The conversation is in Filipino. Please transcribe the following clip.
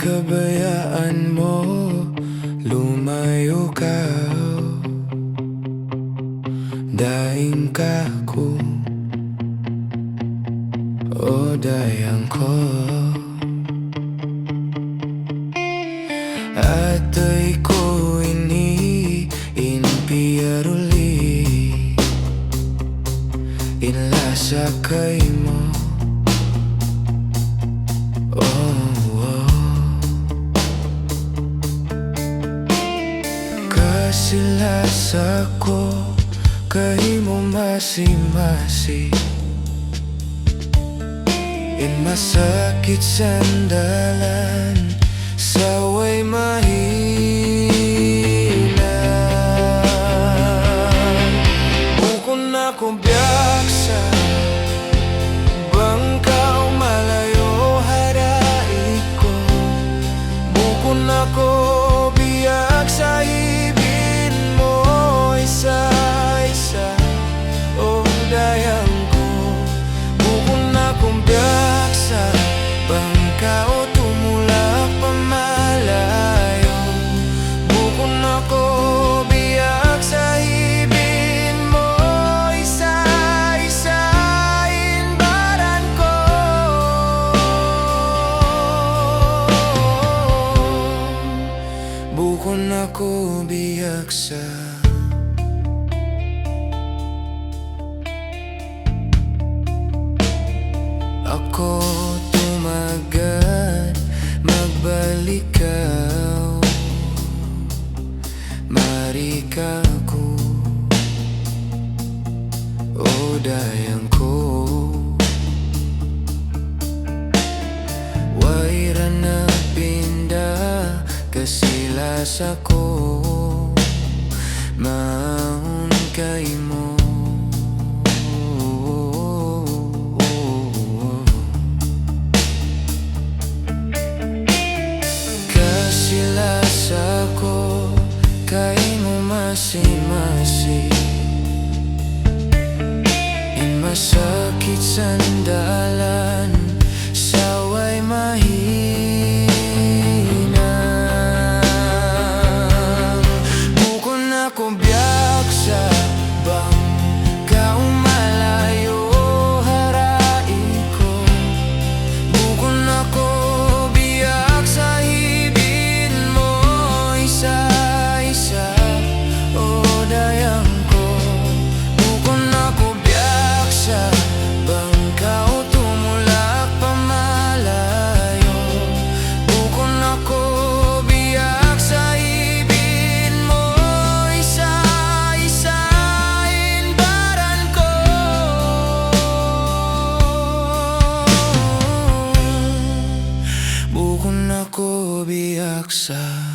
Kabayaan mo, lumayo ka, daing ka ko, o dayang ko. Ato'y ko ini inpiyaruli, inlasa kay mo. Silasa ko kay mo masi-masi, in masakit sandalan saway mahina. Bukon ako biyaksa bangkaw malayo harai ko. Bukon ako biyaksa isa-isa, o dayang ko. Bukon akong biyaksa bangkaw tumulak pamalayo. Bukon ako biyaksa hibin mo isa-isa inbaran ko. Bukon ako biyaksa. Ako tumagat, magbalik ka, marika ko, o dayang ko. Waira na pinda, kasilas ako, maun kay mo. Ako kay mo masi-masi, in masakit sandalan saway mahina. Bukon ako biyaksa bangkaw malayo harai ko. Bukon ako biyaksa isa-isa, o dayang ko. Bukon ako biyaksa bangkaw tumulak pamalayo. Bukon ako biyaksa ibin mo isa-isa inbaran ko. Bukon ako biyaksa.